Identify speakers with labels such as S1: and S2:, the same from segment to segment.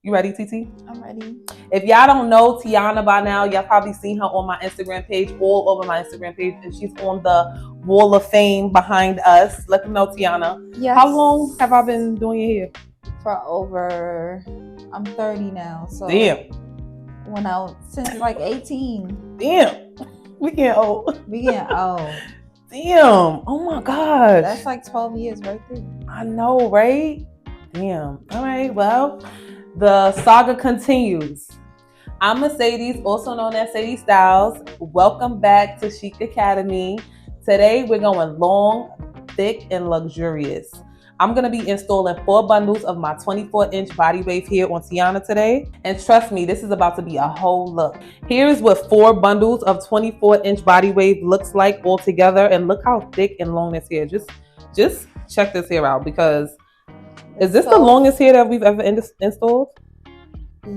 S1: You ready, TT?
S2: I'm ready.
S1: If y'all don't know Tiana by now, y'all probably seen her on my Instagram page, all over my Instagram page, and she's on the wall of fame behind us. Let them know, Tiana.
S2: Yes.
S1: How long have I been doing your hair?
S2: I'm 30 now, so
S1: damn.
S2: Since like 18.
S1: Damn. We getting old.
S2: Damn.
S1: Oh my gosh.
S2: That's like 12 years right there.
S1: I know, right? Damn. All right, well, the saga continues. I'm Mercedes, also known as Sadie Styles. Welcome back to Chic Academy. Today we're going long, thick, and luxurious. I'm going to be installing 4 bundles of my 24-inch body wave here on Tiana today. And trust me, this is about to be a whole look. Here's what 4 bundles of 24-inch body wave looks like all together. And look how thick and long this hair. Just check this hair out, because is this the longest hair that we've ever installed?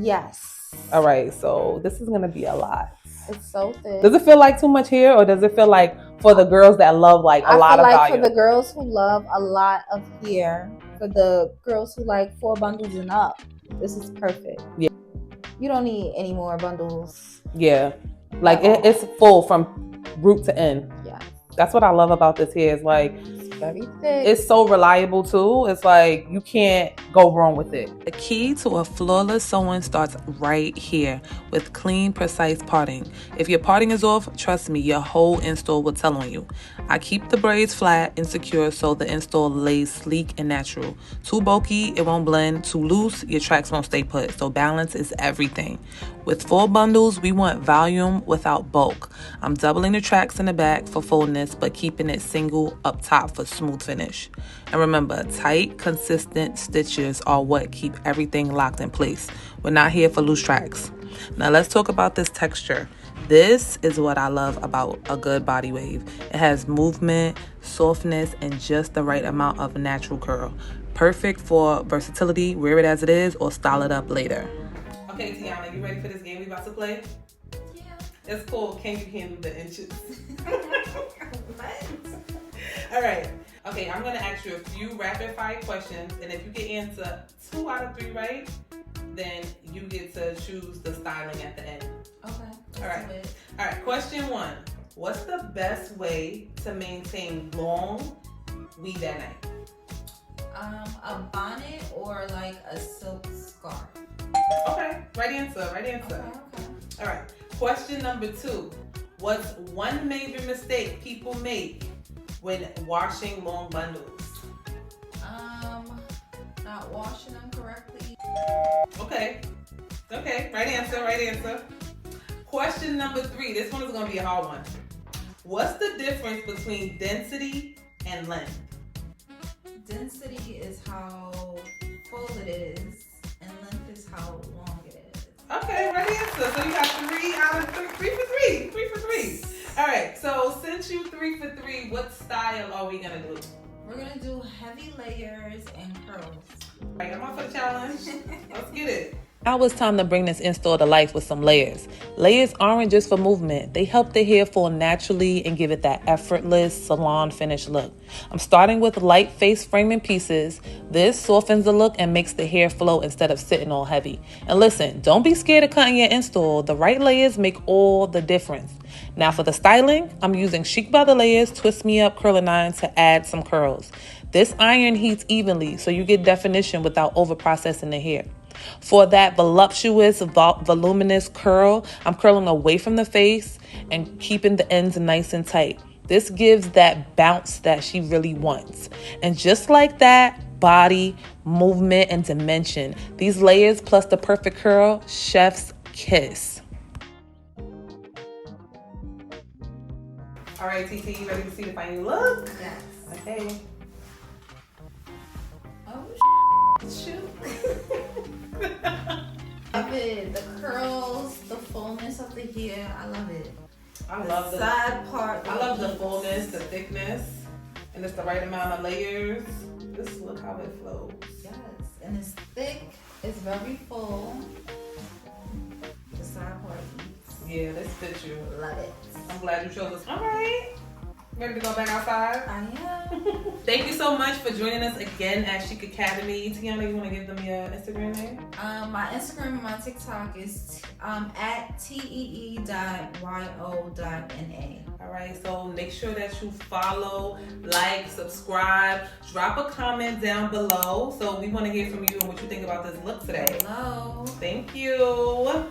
S2: Yes.
S1: All right, so this is going to be a lot.
S2: It's so thick.
S1: Does it feel like too much hair, or does it feel like for the girls that love like a lot of volume?
S2: For the girls who love a lot of hair, for the girls who like 4 bundles and up, this is perfect.
S1: Yeah.
S2: You don't need any more bundles.
S1: Yeah. Like it's full from root to end.
S2: Yeah.
S1: That's what I love about this hair. It's like,
S2: very thick.
S1: It's so reliable too. It's like you can't go wrong with it. The key to a flawless sewing starts right here with clean, precise parting. If your parting is off, trust me, your whole install will tell on you. I keep the braids flat and secure so the install lays sleek and natural. Too bulky, it won't blend. Too loose, your tracks won't stay put. So balance is everything. With 4 bundles, we want volume without bulk. I'm doubling the tracks in the back for fullness, but keeping it single up top for smooth finish. And remember, tight, consistent stitches are what keep everything locked in place. We're not here for loose tracks. Now let's talk about this texture. This is what I love about a good body wave. It has movement, softness, and just the right amount of natural curl. Perfect for versatility, wear it as it is, or style it up later. Okay, Tiana, you ready for this game we about to play?
S2: Yeah.
S1: It's called Can You Handle the Inches? All right. Okay, I'm going to ask you a few rapid fire questions, and if you can answer 2 out of 3 right, then you get to choose the styling at the end.
S2: Okay.
S1: All right. All right. Question 1. What's the best way to maintain long weave at night?
S2: A bonnet or like a silk scarf.
S1: Okay. Right answer.
S2: Okay.
S1: All right. Question number 2. What's one major mistake people make when washing long bundles?
S2: Not washing them correctly.
S1: Okay. Right answer. Question number 3. This one is going to be a hard one. What's the difference between density and length?
S2: Density is how full it is, and length is how long it is.
S1: Okay, right answer. So you got 3 out of 3 for 3. 3 for 3. All right. So since you 3 for 3, what style are we gonna do?
S2: We're gonna do heavy layers and curls.
S1: All right, I'm up for the challenge. Let's get it. Now it's time to bring this install to life with some layers. Layers aren't just for movement. They help the hair fall naturally and give it that effortless salon finish look. I'm starting with light face framing pieces. This softens the look and makes the hair flow instead of sitting all heavy. And listen, don't be scared of cutting your install. The right layers make all the difference. Now for the styling, I'm using Chicbythelayers Twist Me Up curling iron to add some curls. This iron heats evenly so you get definition without over processing the hair. For that voluptuous, voluminous curl, I'm curling away from the face and keeping the ends nice and tight. This gives that bounce that she really wants. And just like that, body, movement, and dimension. These layers plus the perfect curl, chef's kiss. All right, TT, you ready to see the final look?
S2: Yes.
S1: Okay.
S2: Oh, shoot. Love it. The curls, the fullness of the hair. I love it.
S1: I love the
S2: side part.
S1: I love the fullness, the thickness, and it's the right amount of layers. Just look how it flows.
S2: Yes, and it's thick. It's very full. The side part eats.
S1: Yeah, this fits you.
S2: Love it.
S1: I'm glad you chose this. All right. Ready to go back outside?
S2: I am.
S1: Thank you so much for joining us again at Chic Academy. Tiana, you want to give them your Instagram name?
S2: My Instagram and my TikTok is at tee.yo.na.
S1: All right, so make sure that you follow, like, subscribe, drop a comment down below. So we want to hear from you and what you think about this look today.
S2: Hello.
S1: Thank you.